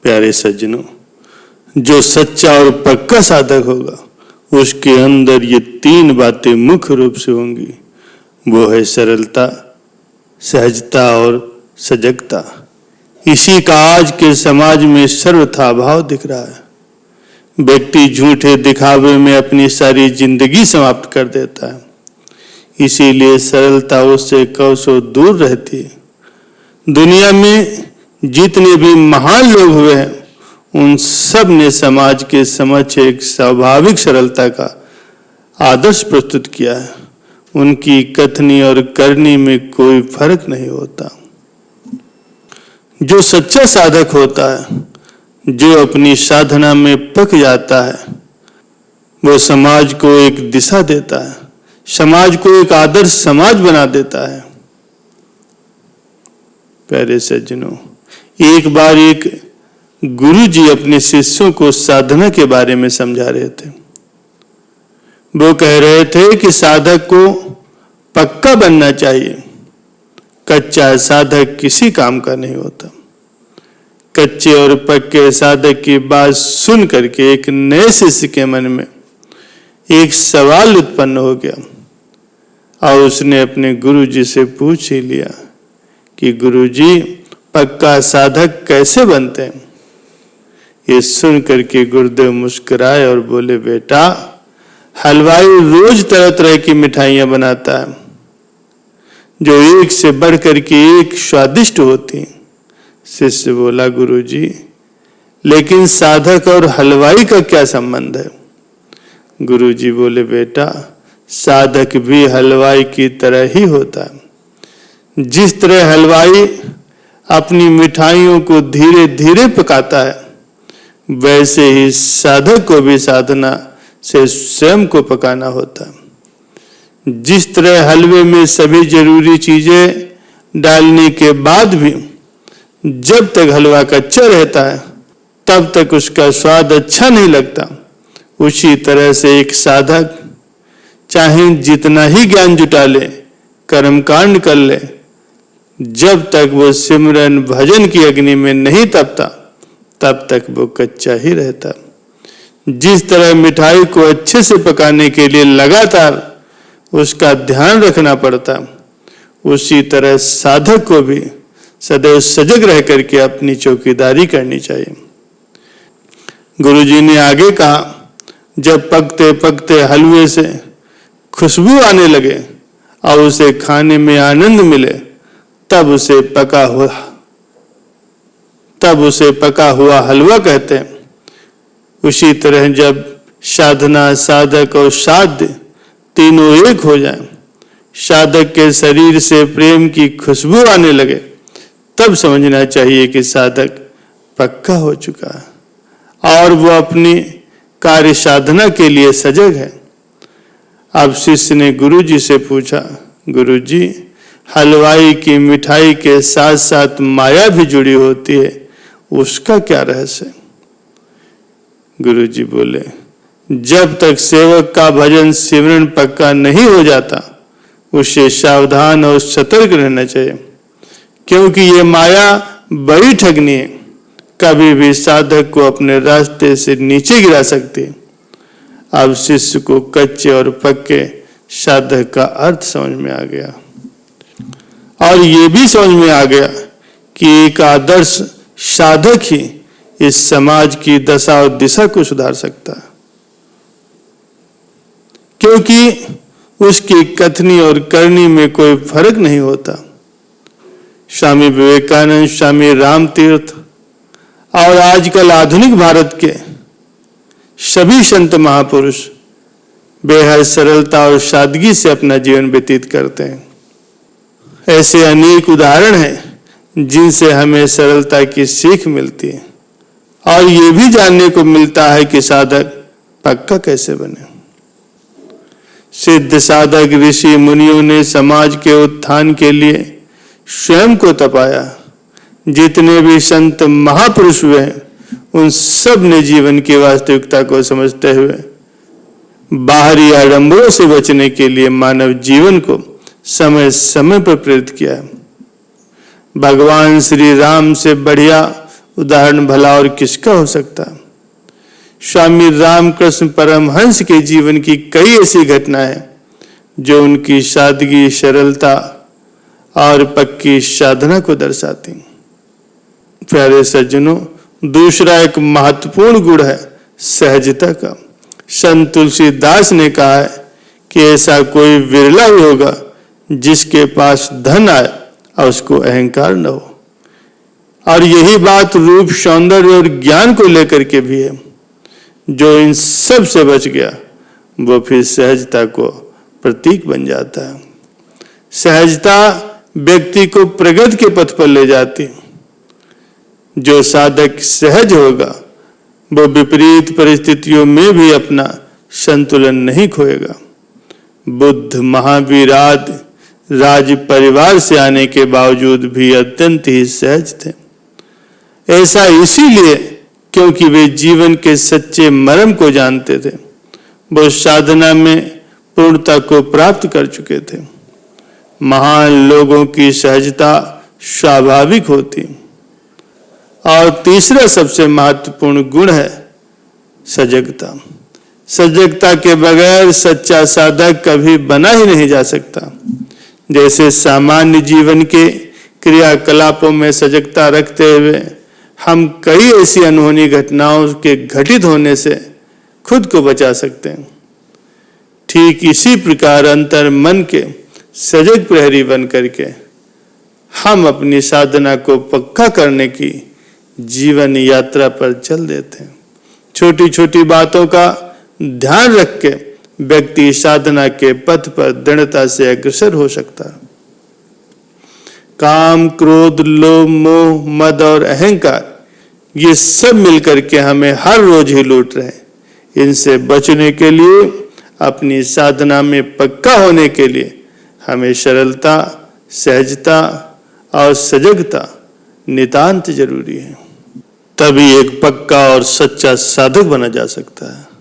प्यारे सज्जनों, जो सच्चा और पक्का साधक होगा उसके अंदर ये 3 बातें मुख्य रूप से होंगी। वो है सरलता, सहजता और सजगता। इसी का आज के समाज में सर्वथा अभाव दिख रहा है। व्यक्ति झूठे दिखावे में अपनी सारी जिंदगी समाप्त कर देता है, इसीलिए सरलता उससे कोसों दूर रहती है। दुनिया में जितने भी महान लोग हुए हैं उन सब ने समाज के समक्ष एक स्वाभाविक सरलता का आदर्श प्रस्तुत किया है। उनकी कथनी और करनी में कोई फर्क नहीं होता। जो सच्चा साधक होता है, जो अपनी साधना में पक जाता है, वो समाज को एक दिशा देता है, समाज को एक आदर्श समाज बना देता है। प्यारे सज्जनों, एक बार एक गुरु जी अपने शिष्यों को साधना के बारे में समझा रहे थे। वो कह रहे थे कि साधक को पक्का बनना चाहिए। कच्चा साधक किसी काम का नहीं होता। कच्चे और पक्के साधक की बात सुन करके एक नए शिष्य के मन में एक सवाल उत्पन्न हो गया और उसने अपने गुरु जी से पूछ ही लिया कि गुरु जी, पक्का साधक कैसे बनते हैं? ये सुन करके गुरुदेव मुस्कुराए और बोले, बेटा, हलवाई रोज तरह तरह की मिठाइयां बनाता है जो एक से बढ़कर के एक स्वादिष्ट होती हैं। शिष्य बोला, गुरुजी, लेकिन साधक और हलवाई का क्या संबंध है? गुरुजी बोले, बेटा, साधक भी हलवाई की तरह ही होता है। जिस तरह हलवाई अपनी मिठाइयों को धीरे धीरे पकाता है, वैसे ही साधक को भी साधना से स्वयं को पकाना होता है। जिस तरह हलवे में सभी जरूरी चीजें डालने के बाद भी जब तक हलवा कच्चा रहता है तब तक उसका स्वाद अच्छा नहीं लगता, उसी तरह से एक साधक चाहे जितना ही ज्ञान जुटा ले, कर्मकांड कर ले, जब तक वो सिमरन भजन की अग्नि में नहीं तपता तब तक वो कच्चा ही रहता। जिस तरह मिठाई को अच्छे से पकाने के लिए लगातार उसका ध्यान रखना पड़ता, उसी तरह साधक को भी सदैव सजग रह करके अपनी चौकीदारी करनी चाहिए। गुरुजी ने आगे कहा, जब पकते पकते हलवे से खुशबू आने लगे और उसे खाने में आनंद मिले, तब उसे पका हुआ हलवा कहते हैं। उसी तरह जब साधना, साधक और साध्य तीनों एक हो जाएं, साधक के शरीर से प्रेम की खुशबू आने लगे, तब समझना चाहिए कि साधक पक्का हो चुका है और वो अपनी कार्य साधना के लिए सजग है। अब शिष्य ने गुरुजी से पूछा, गुरुजी, हलवाई की मिठाई के साथ साथ माया भी जुड़ी होती है, उसका क्या रहस्य? गुरुजी बोले, जब तक सेवक का भजन सिमरन पक्का नहीं हो जाता, उसे सावधान और सतर्क रहना चाहिए, क्योंकि ये माया बड़ी ठगनी है, कभी भी साधक को अपने रास्ते से नीचे गिरा सकती है। अब शिष्य को कच्चे और पक्के साधक का अर्थ समझ में आ गया और ये भी समझ में आ गया कि एक आदर्श साधक ही इस समाज की दशा और दिशा को सुधार सकता है, क्योंकि उसकी कथनी और करनी में कोई फर्क नहीं होता। स्वामी विवेकानंद, स्वामी रामतीर्थ और आजकल आधुनिक भारत के सभी संत महापुरुष बेहद सरलता और सादगी से अपना जीवन व्यतीत करते हैं। ऐसे अनेक उदाहरण हैं जिनसे हमें सरलता की सीख मिलती है और ये भी जानने को मिलता है कि साधक पक्का कैसे बने। सिद्ध साधक ऋषि मुनियों ने समाज के उत्थान के लिए स्वयं को तपाया। जितने भी संत महापुरुष हुए उन सब ने जीवन की वास्तविकता को समझते हुए बाहरी आडंबरों से बचने के लिए मानव जीवन को समय समय पर प्रेरित किया है। भगवान श्री राम से बढ़िया उदाहरण भला और किसका हो सकता। स्वामी रामकृष्ण परमहंस के जीवन की कई ऐसी घटनाएं जो उनकी सादगी, सरलता और पक्की साधना को दर्शाती। प्यारे सज्जनों, दूसरा एक महत्वपूर्ण गुण है सहजता का। संत तुलसीदास ने कहा है कि ऐसा कोई विरला ही होगा जिसके पास धन आए और उसको अहंकार न हो। और यही बात रूप, सौंदर्य और ज्ञान को लेकर के भी है। जो इन सब से बच गया वो फिर सहजता को प्रतीक बन जाता है। सहजता व्यक्ति को प्रगति के पथ पर ले जाती। जो साधक सहज होगा वो विपरीत परिस्थितियों में भी अपना संतुलन नहीं खोएगा। बुद्ध महावीर आदि राज परिवार से आने के बावजूद भी अत्यंत ही सहज थे। ऐसा इसीलिए क्योंकि वे जीवन के सच्चे मर्म को जानते थे। वो साधना में पूर्णता को प्राप्त कर चुके थे। महान लोगों की सहजता स्वाभाविक होती। और तीसरा सबसे महत्वपूर्ण गुण है सजगता। सजगता के बगैर सच्चा साधक कभी बना ही नहीं जा सकता। जैसे सामान्य जीवन के क्रियाकलापों में सजगता रखते हुए हम कई ऐसी अनहोनी घटनाओं के घटित होने से खुद को बचा सकते हैं, ठीक इसी प्रकार अंतर मन के सजग प्रहरी बन करके हम अपनी साधना को पक्का करने की जीवन यात्रा पर चल देते हैं। छोटी छोटी बातों का ध्यान रख के व्यक्ति साधना के पथ पर दृढ़ता से अग्रसर हो सकता है। काम, क्रोध, लोभ, मोह, मद और अहंकार ये सब मिलकर के हमें हर रोज ही लूट रहे हैं। इनसे बचने के लिए, अपनी साधना में पक्का होने के लिए हमें सरलता, सहजता और सजगता नितांत जरूरी है। तभी एक पक्का और सच्चा साधक बना जा सकता है।